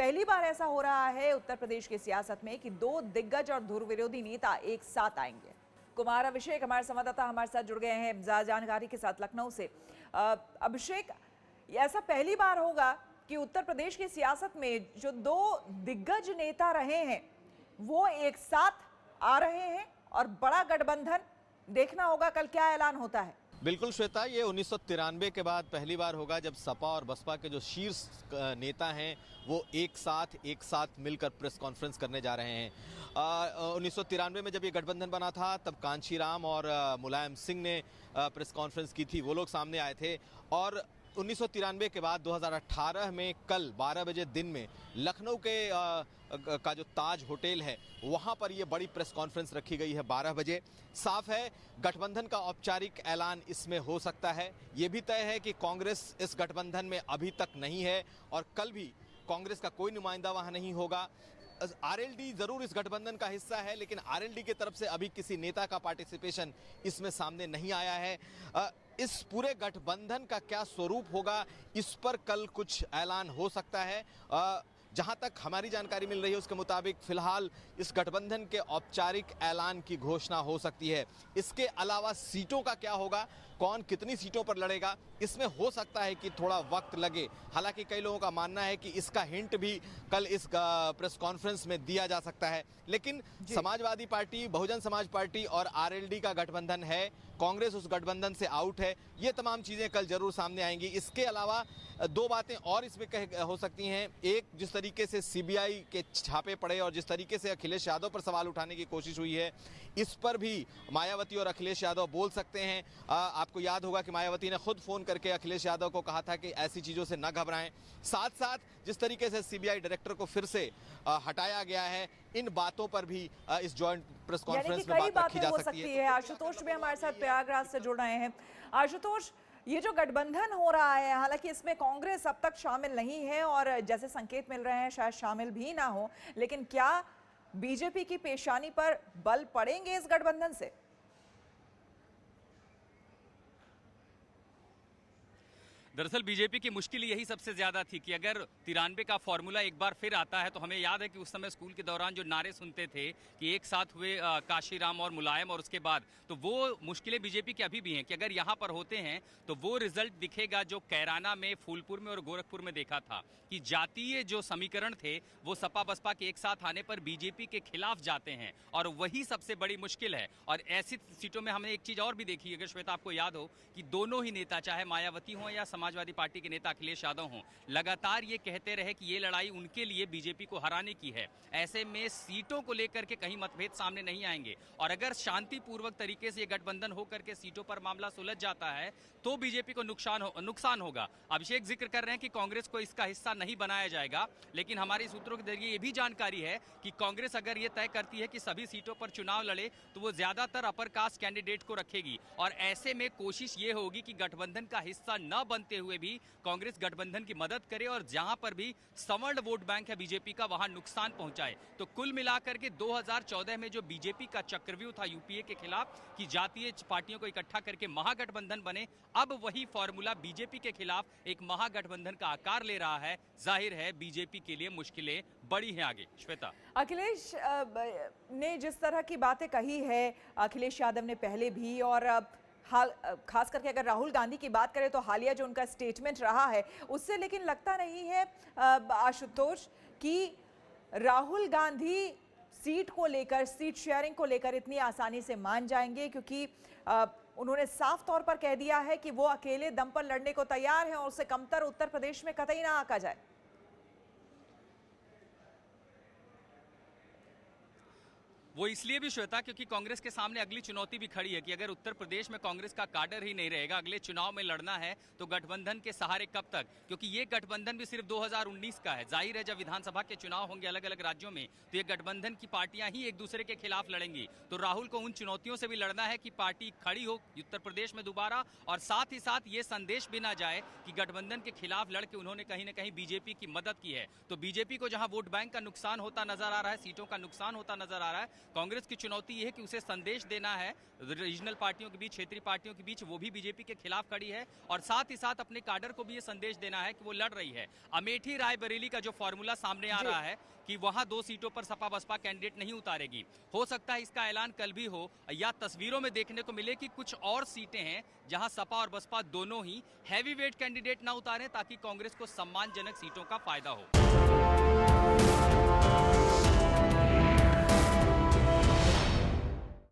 पहली बार ऐसा हो रहा है उत्तर प्रदेश की सियासत में कि दो दिग्गज और धुर विरोधी नेता एक साथ आएंगे। कुमार अभिषेक हमारे संवाददाता हमारे साथ जुड़ गए हैं ज्यादा जानकारी के साथ लखनऊ से। अभिषेक, ऐसा पहली बार होगा कि उत्तर प्रदेश की सियासत में जो दो दिग्गज नेता रहे हैं वो एक साथ आ रहे हैं और बड़ा गठबंधन देखना होगा कल क्या ऐलान होता है। बिल्कुल श्वेता, ये 1993 के बाद पहली बार होगा जब सपा और बसपा के जो शीर्ष नेता हैं वो एक साथ मिलकर प्रेस कॉन्फ्रेंस करने जा रहे हैं। 1993 में जब ये गठबंधन बना था तब कांशीराम और मुलायम सिंह ने प्रेस कॉन्फ्रेंस की थी, वो लोग सामने आए थे। और 1993 के बाद 2018 में कल 12 बजे दिन में लखनऊ के का जो ताज होटल है वहां पर ये बड़ी प्रेस कॉन्फ्रेंस रखी गई है 12 बजे। साफ है गठबंधन का औपचारिक ऐलान इसमें हो सकता है। ये भी तय है कि कांग्रेस इस गठबंधन में अभी तक नहीं है और कल भी कांग्रेस का कोई नुमाइंदा वहां नहीं होगा। आरएलडी जरूर इस गठबंधन का हिस्सा है, लेकिन आरएलडी की तरफ से अभी किसी नेता का पार्टिसिपेशन इसमें सामने नहीं आया है। इस पूरे गठबंधन का क्या स्वरूप होगा इस पर कल कुछ ऐलान हो सकता है। जहां तक हमारी जानकारी मिल रही है उसके मुताबिक फिलहाल इस गठबंधन के औपचारिक ऐलान की घोषणा हो सकती है। इसके अलावा सीटों का क्या होगा, कौन कितनी सीटों पर लड़ेगा, इसमें हो सकता है कि थोड़ा वक्त लगे। हालांकि कई लोगों का मानना है कि इसका हिंट भी कल इस प्रेस कॉन्फ्रेंस में दिया जा सकता है। लेकिन समाजवादी पार्टी, बहुजन समाज पार्टी और आरएलडी का गठबंधन है, कांग्रेस उस गठबंधन से आउट है, ये तमाम चीजें कल जरूर सामने आएंगी। इसके अलावा दो बातें और इसमें हो सकती हैं। एक, जिस तरीके से सीबीआई के छापे पड़े और जिस तरीके से अखिलेश यादव पर सवाल उठाने की कोशिश हुई है, इस पर भी मायावती और अखिलेश यादव बोल सकते हैं। आपको याद होगा कि मायावती ने खुद फोन करके अखिलेश यादव को कहा था कि ऐसी चीजों से न घबराएं। साथ साथ जिस तरीके से सीबीआई डायरेक्टर को फिर से हटाया गया है, इन बातों पर भी इस जॉइंट प्रेस कॉन्फ्रेंस में बात रखी जा सकती है। आशुतोष भी हमारे साथ प्रयागराज से जुड़ रहे हैं। आशुतोष, ये जो गठबंधन हो रहा है, हालांकि इसमें कांग्रेस अब तक शामिल नहीं है और जैसे संकेत मिल रहे हैं शायद शामिल भी ना हो, लेकिन क्या बीजेपी की पेशानी पर बल पड़ेंगे इस गठबंधन से? दरअसल बीजेपी की मुश्किल यही सबसे ज्यादा थी कि अगर 93 का फॉर्मूला एक बार फिर आता है तो हमें याद है कि उस समय स्कूल के दौरान जो नारे सुनते थे कि एक साथ हुए काशीराम और मुलायम और उसके बाद, तो वो मुश्किलें बीजेपी की अभी भी हैं कि अगर यहाँ पर होते हैं तो वो रिजल्ट दिखेगा जो कैराना में, फूलपुर में और गोरखपुर में देखा था कि जातीय जो समीकरण थे वो सपा बसपा के एक साथ आने पर बीजेपी के खिलाफ जाते हैं और वही सबसे बड़ी मुश्किल है। और ऐसी सीटों में हमने एक चीज और भी देखी, अगर श्वेता आपको याद हो कि दोनों ही नेता, चाहे मायावती हो या समाजवादी पार्टी के नेता अखिलेश यादव हों, लगातार ये कहते रहे कि ये लड़ाई उनके लिए बीजेपी को हराने की है। ऐसे में सीटों को लेकर के कहीं मतभेद सामने नहीं आएंगे और अगर शांतिपूर्वक तरीके से ये गठबंधन होकर के सीटों पर मामला सुलझ जाता है तो बीजेपी को नुकसान होगा। अभिषेक जिक्र कर रहे हैं कि कांग्रेस को इसका हिस्सा नहीं बनाया जाएगा, लेकिन हमारे सूत्रों के जरिए ये भी जानकारी है कि कांग्रेस अगर ये तय करती है कि सभी सीटों पर चुनाव लड़े तो वो ज्यादातर अपर कास्ट कैंडिडेट को रखेगी और ऐसे में कोशिश ये होगी कि गठबंधन का हिस्सा न बनते हुए भी कांग्रेस गठबंधन की मदद करे और जहां पर भी सवर्ण वोट बैंक है बीजेपी का वहां नुकसान पहुंचाए। तो कुल मिलाकर के 2014 में जो बीजेपी का चक्रव्यूह था यूपीए के खिलाफ कि जातीय पार्टियों को इकट्ठा करके महागठबंधन बने, अब वही फॉर्मूला बीजेपी के खिलाफ एक महागठबंधन का आकार ले रहा है। जाहिर है बीजेपी के लिए मुश्किलें बड़ी हैं आगे। श्वेता, अखिलेश ने जिस तरह की बातें कही है, अखिलेश यादव ने पहले भी, और खास करके अगर राहुल गांधी की बात करें तो हालिया जो उनका स्टेटमेंट रहा है उससे, लेकिन लगता नहीं है आशुतोष कि राहुल गांधी सीट को लेकर, सीट शेयरिंग को लेकर इतनी आसानी से मान जाएंगे, क्योंकि उन्होंने साफ तौर पर कह दिया है कि वो अकेले दम पर लड़ने को तैयार हैं और उससे कमतर उत्तर प्रदेश में कतई ना आका जाए। वो इसलिए भी श्वेता क्योंकि कांग्रेस के सामने अगली चुनौती भी खड़ी है कि अगर उत्तर प्रदेश में कांग्रेस का काडर ही नहीं रहेगा, अगले चुनाव में लड़ना है तो गठबंधन के सहारे कब तक, क्योंकि ये गठबंधन भी सिर्फ 2019 का है। जाहिर है जब विधानसभा के चुनाव होंगे अलग अलग राज्यों में तो ये गठबंधन की पार्टियां ही एक दूसरे के खिलाफ लड़ेंगी। तो राहुल को उन चुनौतियों से भी लड़ना है कि पार्टी खड़ी हो उत्तर प्रदेश में दोबारा, और साथ ही साथ ये संदेश भी ना जाए कि गठबंधन के खिलाफ लड़के उन्होंने कहीं ना कहीं बीजेपी की मदद की है। तो बीजेपी को जहां वोट बैंक का नुकसान होता नजर आ रहा है, सीटों का नुकसान होता नजर आ रहा है, कांग्रेस की चुनौती ये है कि उसे संदेश देना है रीजनल पार्टियों के बीच, क्षेत्रीय पार्टियों के बीच, वो भी बीजेपी के खिलाफ खड़ी है, और साथ ही साथ अपने काडर को भी ये संदेश देना है कि वो लड़ रही है। अमेठी रायबरेली का जो फॉर्मूला सामने आ रहा है कि वहां 2 सीटों पर सपा बसपा कैंडिडेट नहीं उतारेगी, हो सकता है इसका ऐलान कल भी हो, या तस्वीरों में देखने को मिले कि कुछ और सीटें हैं जहां सपा और बसपा दोनों ही हैवी वेट कैंडिडेट ना उतारें, ताकि कांग्रेस को सम्मानजनक सीटों का फायदा हो।